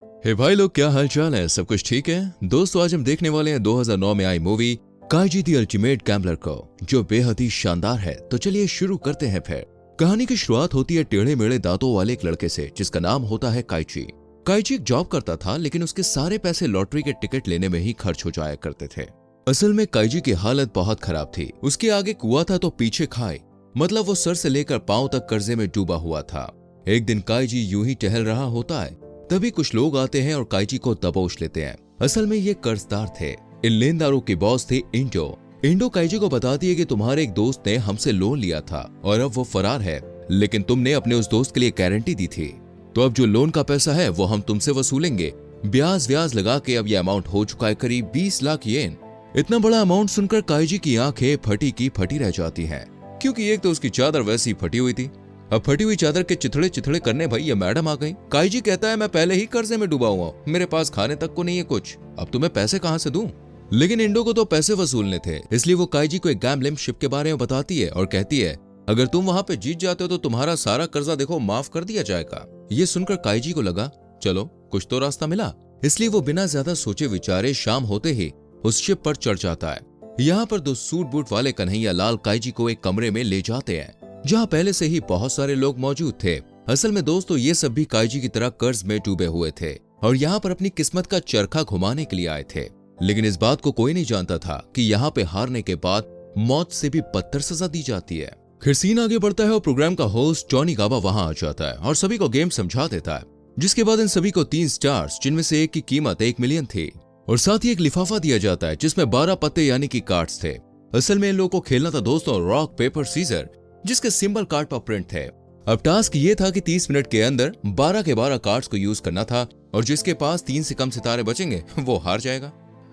हे भाई लोग, क्या हाल चाल है? सब कुछ ठीक है दोस्तों? आज हम देखने वाले हैं 2009 में आई मूवी काइजी द अल्टीमेट गैम्बलर को, जो बेहद ही शानदार है। तो चलिए शुरू करते हैं फिर। कहानी की शुरुआत होती है टेढ़े मेढ़े दांतों वाले एक लड़के से जिसका नाम होता है काइजी। काइजी एक जॉब करता था, लेकिन उसके सारे पैसे लॉटरी के टिकट लेने में ही खर्च हो जाया करते थे। असल में काइजी की हालत बहुत खराब थी। उसके आगे कुआं था तो पीछे खाई, मतलब वो सर से लेकर पांव तक कर्जे में डूबा हुआ था। एक दिन काइजी यूं ही टहल रहा होता है, तभी कुछ लोग आते हैं और काइजी को दबोच लेते हैं। असल में ये कर्जदार थे। इन लेनदारों के बॉस थे इंडो काइजी को बताती है कि तुम्हारे एक दोस्त ने हमसे लोन लिया था और अब वो फरार है, लेकिन तुमने अपने उस दोस्त के लिए गारंटी दी थी, तो अब जो लोन का पैसा है वो हम तुमसे वसूलेंगे। ब्याज व्याज लगा के अब ये अमाउंट हो चुका है करीब 20 लाख येन। इतना बड़ा अमाउंट सुनकर काइजी की आंखें फटी की फटी रह जाती हैं, क्योंकि एक तो उसकी चादर वैसी फटी हुई थी। अब फटी हुई चादर के चिथड़े चिथड़े करने भाई ये मैडम आ गई। काइजी कहता है मैं पहले ही कर्जे में डूबा हुआ, मेरे पास खाने तक को नहीं है कुछ, अब तुम्हें पैसे कहां से दूं? लेकिन इंडो को तो पैसे वसूलने थे, इसलिए वो काइजी को एक गैम्बलिंग शिप के बारे में बताती है और कहती है अगर तुम वहां पे जीत जाते हो तो तुम्हारा सारा कर्जा देखो माफ कर दिया जाएगा। ये सुनकर काइजी को लगा चलो कुछ तो रास्ता मिला, इसलिए वो बिना ज्यादा सोचे विचारे शाम होते ही उस शिप पर चढ़ जाता है। यहाँ पर दो सूट बूट वाले कन्हैया लाल काइजी को एक कमरे में ले जाते हैं जहाँ पहले से ही बहुत सारे लोग मौजूद थे। असल में दोस्तों ये सब भी काइजी की तरह कर्ज में डूबे हुए थे और यहाँ पर अपनी किस्मत का चरखा घुमाने के लिए आए थे। लेकिन इस बात को कोई नहीं जानता था कि यहाँ पे हारने के बाद मौत से भी बदतर सजा दी जाती है। फिर सीन आगे बढ़ता है और प्रोग्राम का होस्ट जॉनी गाबा वहां आ जाता है और सभी को गेम समझा देता है, जिसके बाद इन सभी को 3 स्टार्स, जिनमें से एक की कीमत 1 मिलियन थी, और साथ ही एक लिफाफा दिया जाता है जिसमें 12 पत्ते यानी कि कार्ड्स थे। असल में इन लोगों को खेलना था दोस्तों रॉक पेपर सीजर, जिसके सिंबल कार्ड पर प्रिंट थे। अब टास्क ये था कि 30 मिनट के अंदर 12 के 12 कार्ड्स को यूज करना था और जिसके पास 3 से कम सितारे बचेंगे वो हार जाएगा।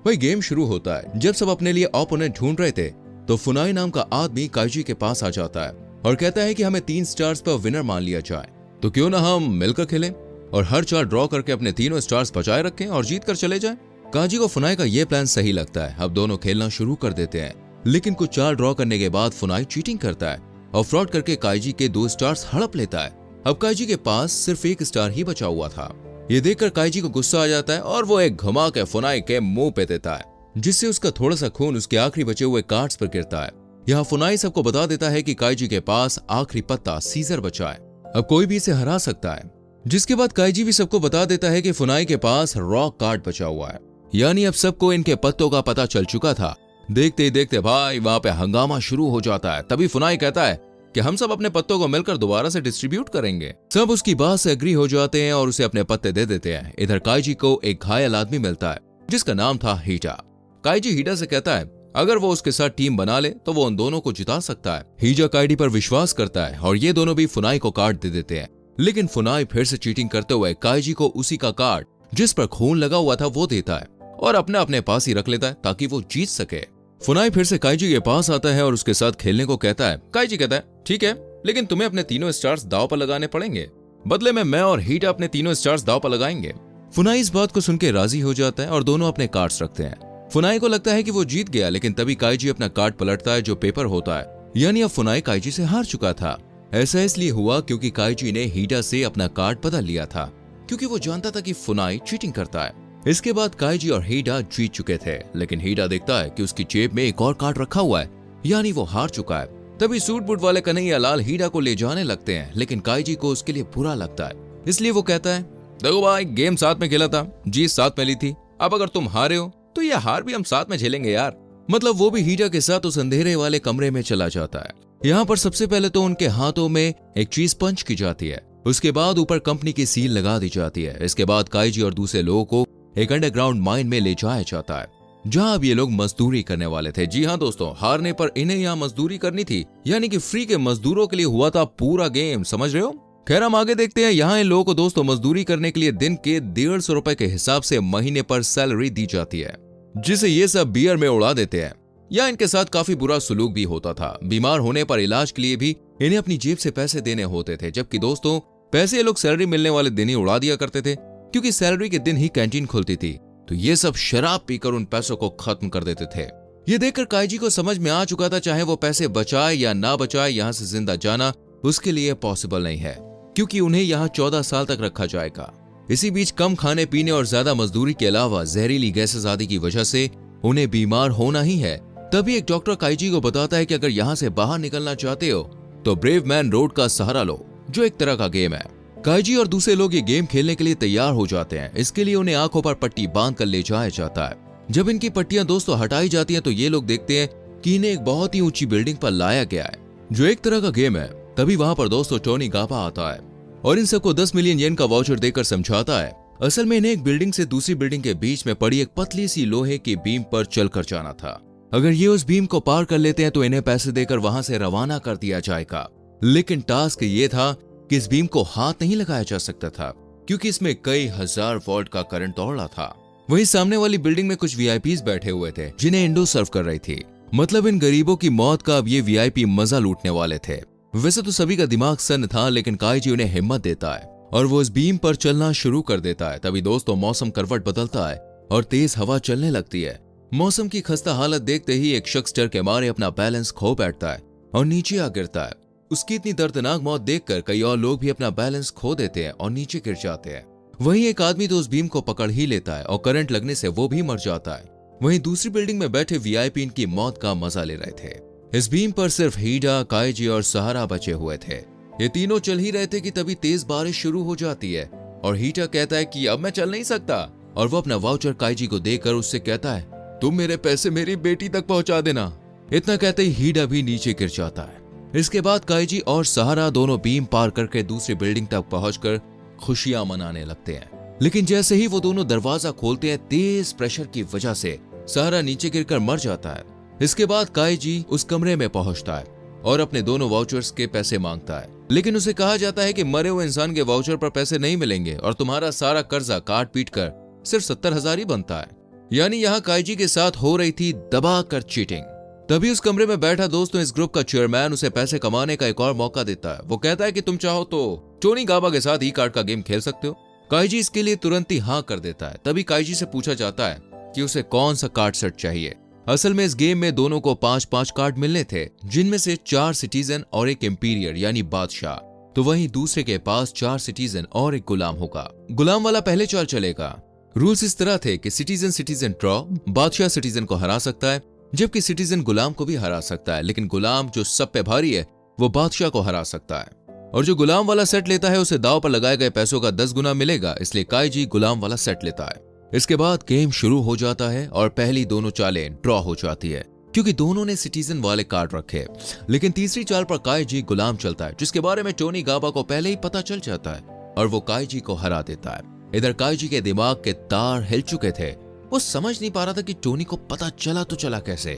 भाई गेम शुरू होता है। जब सब अपने लिए ओपोनेंट ढूंढ रहे थे तो फुनाई नाम का आदमी काइजी के पास आ जाता है और कहता है कि हमें 3 स्टार्स पर विनर मान लिया जाए, तो क्यों ना हम मिलकर खेलें और हर चार ड्रॉ करके अपने तीनों स्टार्स बचाए रखें और जीत कर चले जाए। काइजी को फुनाई का ये प्लान सही लगता है। अब दोनों खेलना शुरू कर देते हैं, लेकिन कुछ चार ड्रॉ करने के बाद फुनाई चीटिंग करता है और फ्रॉड करके काइजी के 2 स्टार्स हड़प लेता है। अब काइजी के पास सिर्फ 1 स्टार ही बचा हुआ था। ये देखकर काइजी को गुस्सा आ जाता है और वो एक घुमा के फुनाई के मुंह पे देता है, जिससे उसका थोड़ा सा खून उसके आखिरी बचे हुए कार्ड्स पर गिरता है। यहाँ फुनाई सबको बता देता है कि काइजी के पास आखिरी पत्ता सीजर बचा है, अब कोई भी इसे हरा सकता है। जिसके बाद काइजी भी सबको बता देता है कि फुनाई के पास रॉक कार्ड बचा हुआ है, यानी अब सबको इनके पत्तों का पता चल चुका था। देखते ही देखते भाई वहां पे हंगामा शुरू हो जाता है। तभी फुनाई कहता है कि हम सब अपने पत्तों को मिलकर दोबारा से डिस्ट्रीब्यूट करेंगे। सब उसकी बात से एग्री हो जाते हैं और उसे अपने पत्ते दे देते हैं। इधर काइजी को एक घायल आदमी मिलता है जिसका नाम था हीटा। काइजी हीटा से कहता है अगर वो उसके साथ टीम बना ले तो वो उन दोनों को जिता सकता है। हीटा काइजी पर विश्वास करता है और ये दोनों भी फुनाई को कार्ड दे देते हैं, लेकिन फुनाई फिर से चीटिंग करते हुए काइजी को उसी का कार्ड जिस पर खून लगा हुआ था वो देता है और अपने पास ही रख लेता है ताकि वो जीत सके। फुनाई फिर से काइजी के पास आता है और उसके साथ खेलने को कहता है। काइजी कहता है ठीक है, लेकिन तुम्हें अपने तीनों स्टार्स दांव पर लगाने पड़ेंगे, बदले में मैं और हीटा अपने तीनों स्टार्स दांव पर लगाएंगे। फुनाई इस बात को सुन के राजी हो जाता है और दोनों अपने कार्ड्स रखते हैं। फुनाई को लगता है कि वो जीत गया, लेकिन तभी काइजी अपना कार्ड पलटता है जो पेपर होता है, यानी अब फुनाई काइजी से हार चुका था। ऐसा इसलिए हुआ क्योंकि काइजी ने हीटा से अपना कार्ड बदल लिया था, क्योंकि वो जानता था कि फुनाई चीटिंग करता है। इसके बाद काइजी और हीटा जीत चुके थे, लेकिन हीटा देखता है कि उसकी जेब में एक और कार्ड रखा हुआ है, यानी वो हार चुका है। तभी सूट बूट वाले कन्हैया लाल हीटा को ले जाने लगते हैं, लेकिन काइजी को उसके लिए बुरा लगता है, इसलिए वो कहता है देखो भाई गेम साथ में खेला था, जीत साथ में ली थी, अब अगर तुम हारे हो तो ये हार भी हम साथ में झेलेंगे यार। मतलब वो भी हीटा के साथ उस अंधेरे वाले कमरे में चला जाता है। यहाँ पर सबसे पहले तो उनके हाथों में एक चीज पंच की जाती है, उसके बाद ऊपर कंपनी की सील लगा दी जाती है। इसके बाद काइजी और दूसरे लोगों को एक अंडरग्राउंड माइन में ले जाया जाता है, जहां अब ये लोग मजदूरी करने वाले थे। जी हाँ दोस्तों, हारने पर इन्हें यहाँ मजदूरी करनी थी, यानी कि फ्री के मजदूरों के लिए हुआ था पूरा गेम, समझ रहे हो? खैर हम आगे देखते हैं। यहाँ इन लोगों को दोस्तों मजदूरी करने के लिए दिन के 150 रुपए के हिसाब से महीने पर सैलरी दी जाती है, जिसे ये सब बियर में उड़ा देते हैं। या इनके साथ काफी बुरा सुलूक भी होता था। बीमार होने पर इलाज के लिए भी इन्हें अपनी जेब से पैसे देने होते थे, जबकि दोस्तों पैसे ये लोग सैलरी मिलने वाले दिन ही उड़ा दिया करते थे, क्योंकि सैलरी के दिन ही कैंटीन खुलती थी, तो ये सब शराब पीकर उन पैसों को खत्म कर देते थे। ये देखकर काइजी को समझ में आ चुका था चाहे वो पैसे बचाए या ना बचाए, यहाँ से जिंदा जाना उसके लिए पॉसिबल नहीं है, क्योंकि उन्हें यहाँ 14 साल तक रखा जाएगा। इसी बीच कम खाने पीने और ज्यादा मजदूरी के अलावा जहरीली गैसेस आदि की वजह से उन्हें बीमार होना ही है। तभी एक डॉक्टर काइजी को बताता है कि अगर यहाँ से बाहर निकलना चाहते हो तो ब्रेव मैन रोड का सहारा लो, जो एक तरह का गेम है। काइजी और दूसरे लोग ये गेम खेलने के लिए तैयार हो जाते हैं। इसके लिए उन्हें आंखों पर पट्टी बांध कर ले जाया जाता है। जब इनकी पट्टियां दोस्तों हटाई जाती हैं तो ये लोग देखते हैं कि इन्हें एक बहुत ही ऊंची बिल्डिंग पर लाया गया है, जो एक तरह का गेम है। तभी वहां पर दोस्तों टोनी गाबा आता है और इन सबको 10 मिलियन येन का वाउचर देकर समझाता है असल में इन्हें एक बिल्डिंग से दूसरी बिल्डिंग के बीच में पड़ी एक पतली सी लोहे की बीम पर चलकर जाना था। अगर ये उस बीम को पार कर लेते हैं तो इन्हें पैसे देकर वहां से रवाना कर दिया जाएगा। लेकिन टास्क ये था कि इस बीम को हाथ नहीं लगाया जा सकता था, क्योंकि इसमें कई हजार वोल्ट का करंट दौड़ रहा था। वहीं सामने वाली बिल्डिंग में कुछ वीआईपीज बैठे हुए थे जिन्हें इंडो सर्व कर रही थी। मतलब इन गरीबों की मौत का अब ये वीआईपी मजा लूटने वाले थे। वैसे तो सभी का दिमाग सन्न था, लेकिन काइजी उन्हें हिम्मत देता है और वो इस बीम पर चलना शुरू कर देता है। तभी दोस्तों मौसम करवट बदलता है और तेज हवा चलने लगती है। मौसम की खस्ता हालत देखते ही एक शख्स डर के मारे अपना बैलेंस खो बैठता है और नीचे आ गिरता है। उसकी इतनी दर्दनाक मौत देखकर कई और लोग भी अपना बैलेंस खो देते हैं और नीचे गिर जाते हैं। वहीं एक आदमी तो उस बीम को पकड़ ही लेता है और करंट लगने से वो भी मर जाता है। वहीं दूसरी बिल्डिंग में बैठे वीआईपी इनकी मौत का मजा ले रहे थे। इस बीम पर सिर्फ हीडा, काइजी और सहारा बचे हुए थे। ये तीनों चल ही रहे थे कि तभी तेज बारिश शुरू हो जाती है और हीडा कहता है कि अब मैं चल नहीं सकता, और वो अपना वाउचर काइजी को देकर उससे कहता है तुम मेरे पैसे मेरी बेटी तक पहुंचा देना। इतना कहते ही हीडा भी नीचे गिर जाता है। इसके बाद काइजी और सहारा दोनों बीम पार करके दूसरी बिल्डिंग तक पहुंचकर खुशियां मनाने लगते हैं। लेकिन जैसे ही वो दोनों दरवाजा खोलते हैं, तेज प्रेशर की वजह से सहारा नीचे गिरकर मर जाता है। इसके बाद काइजी उस कमरे में पहुंचता है और अपने दोनों वाउचर्स के पैसे मांगता है, लेकिन उसे कहा जाता है कि मरे हुए इंसान के वाउचर पर पैसे नहीं मिलेंगे और तुम्हारा सारा कर्जा काट पीट कर सिर्फ 70,000 ही बनता है। यानी यहाँ काइजी के साथ हो रही थी दबा कर चीटिंग। तभी उस कमरे में बैठा दोस्तों इस ग्रुप का चेयरमैन उसे पैसे कमाने का एक और मौका देता है। वो कहता है कि तुम चाहो तो टोनी गाबा के साथ ई कार्ड का गेम खेल सकते हो। काइजी इसके लिए तुरंत ही हाँ कर देता है। तभी काइजी से पूछा जाता है कि उसे कौन सा कार्ड सेट चाहिए। असल में इस गेम में दोनों को 5-5 कार्ड मिलने थे, जिनमें से 4 सिटीजन और एक एम्पीरियर यानी बादशाह। तो वहीं दूसरे के पास 4 सिटीजन और एक गुलाम होगा। गुलाम वाला पहले चाल चलेगा। रूल्स इस तरह थे कि सिटीजन ड्रॉ, बादशाह सिटीजन को हरा सकता है, जबकि सिटीजन गुलाम को भी हरा सकता है, लेकिन गुलाम जो सब पे भारी है वो बादशाह को हरा सकता है। और जो गुलाम वाला सेट लेता है उसे दाव पर लगाए गए पैसों का 10 गुना मिलेगा, इसलिए काइजी गुलाम वाला सेट लेता है। इसके बाद गेम शुरू हो जाता है और पहली दोनों चालें ड्रॉ हो जाती है, क्योंकि दोनों ने सिटीजन वाले कार्ड रखे। लेकिन तीसरी चाल पर काइजी गुलाम चलता है, जिसके बारे में टोनी गाबा को पहले ही पता चल जाता है और वो काइजी को हरा देता है। इधर काइजी के दिमाग के तार हिल चुके थे। वो समझ नहीं पा रहा था कि टोनी को पता चला तो चला कैसे।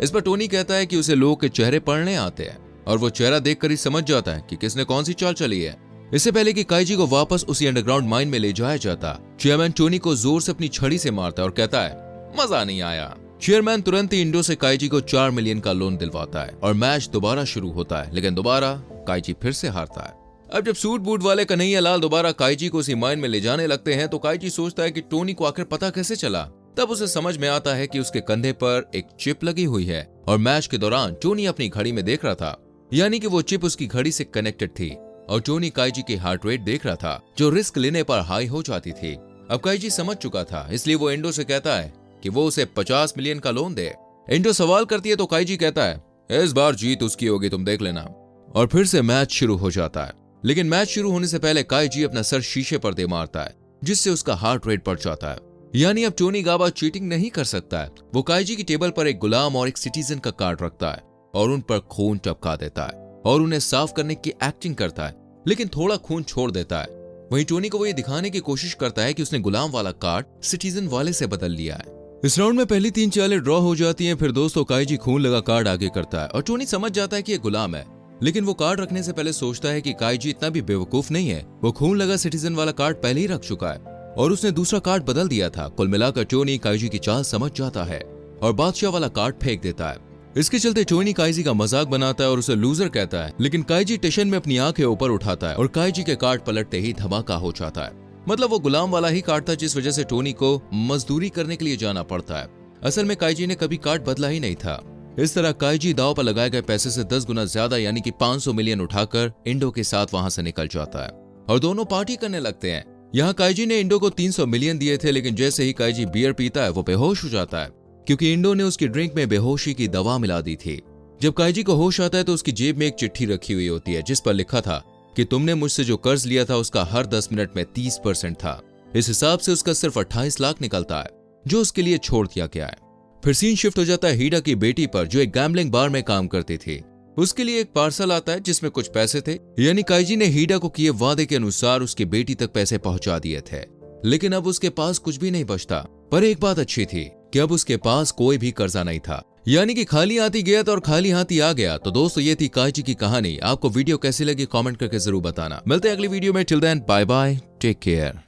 इस पर टोनी कहता है कि उसे लोगों के चेहरे पढ़ने आते हैं और वो चेहरा देखकर ही समझ जाता है कि किसने कौन सी चाल चली है। इससे पहले कि काइजी को वापस उसी अंडरग्राउंड माइन में ले जाया जाता, चेयरमैन टोनी को जोर से अपनी छड़ी से मारता है और कहता है मजा नहीं आया। चेयरमैन तुरंत ही इंडो से काइजी को 4 मिलियन का लोन दिलवाता है और मैच दोबारा शुरू होता है, लेकिन दोबारा काइजी फिर से हारता है। अब जब सूट बूट वाले कन्हैया लाल दोबारा काइजी को उसी माइन में ले जाने लगते हैं तो काइजी सोचता है कि टोनी को आखिर पता कैसे चला। तब उसे समझ में आता है कि उसके कंधे पर एक चिप लगी हुई है और मैच के दौरान टोनी अपनी घड़ी में देख रहा था, यानी कि वो चिप उसकी घड़ी से कनेक्टेड थी और टोनी काइजी की हार्ट रेट देख रहा था, जो रिस्क लेने पर हाई हो जाती थी। अब काइजी समझ चुका था, इसलिए वो इंडो से कहता है कि वो उसे 50 मिलियन का लोन दे। इंडो सवाल करती है तो काइजी कहता है इस बार जीत उसकी होगी, तुम देख लेना। और फिर से मैच शुरू हो जाता है, लेकिन मैच शुरू होने से पहले काइजी अपना सर शीशे पर दे मारता है, जिससे उसका हार्ट रेट बढ़ जाता है। यानी अब टोनी गाबा चीटिंग नहीं कर सकता है। वो काइजी की टेबल पर एक गुलाम और एक सिटीजन का कार्ड रखता है और उन पर खून टपका देता है और उन्हें साफ करने की एक्टिंग करता है, लेकिन थोड़ा खून छोड़ देता है। वहीं टोनी को वो ये दिखाने की कोशिश करता है कि उसने गुलाम वाला कार्ड सिटीजन वाले से बदल लिया है। इस राउंड में पहली 3 चालें ड्रॉ हो जाती हैं। फिर दोस्तों काइजी खून लगा कार्ड आगे करता है और टोनी समझ जाता है कि ये गुलाम है, लेकिन वो कार्ड रखने से पहले सोचता है कि काइजी इतना भी बेवकूफ नहीं है। वो खून लगा सिटीजन वाला कार्ड पहले ही रख चुका है और उसने दूसरा कार्ड बदल दिया था। कुल मिलाकर टोनी काइजी की चाल समझ जाता है और बादशाह वाला कार्ड फेंक देता है। इसके चलते टोनी काइजी का मजाक बनाता है और उसे लूजर कहता है, लेकिन काइजी टेंशन में अपनी आंखें ऊपर उठाता है और काइजी के कार्ड पलटते ही धमाका हो जाता है। मतलब वो गुलाम वाला ही कार्ड था, जिस वजह से टोनी को मजदूरी करने के लिए जाना पड़ता है। असल में काइजी ने कभी कार्ड बदला ही नहीं था। इस तरह काइजी दाव पर लगाए गए पैसे से 10 गुना ज्यादा यानी कि 500 मिलियन उठाकर इंडो के साथ वहां से निकल जाता है और दोनों पार्टी करने लगते हैं। यहाँ काइजी ने इंडो को 300 मिलियन दिए थे, लेकिन जैसे ही काइजी बियर पीता है वो बेहोश हो जाता है, क्योंकि इंडो ने उसकी ड्रिंक में बेहोशी की दवा मिला दी थी। जब काइजी को होश आता है तो उसकी जेब में एक चिट्ठी रखी हुई होती है जिस पर लिखा था कि तुमने मुझसे जो कर्ज लिया था उसका हर 10 मिनट में 30% था। इस हिसाब से उसका सिर्फ 28 लाख निकलता है, जो उसके लिए छोड़ दिया गया है। फिर सीन शिफ्ट हो जाता है हीडा की बेटी पर, जो एक गैम्बलिंग बार में काम करती थी। उसके लिए एक पार्सल आता है जिसमें कुछ पैसे थे, यानी काइजी ने हीडा को किए वादे के अनुसार उसकी बेटी तक पैसे पहुंचा दिए थे। लेकिन अब उसके पास कुछ भी नहीं बचता। पर एक बात अच्छी थी कि अब उसके पास कोई भी कर्जा नहीं था, यानी कि खाली हाथी गया था और खाली हाथी आ गया। तो दोस्तों ये थी काइजी की कहानी। आपको वीडियो कैसी लगी कमेंट करके जरूर बताना। मिलते हैं अगली वीडियो में। Till then bye bye, take care.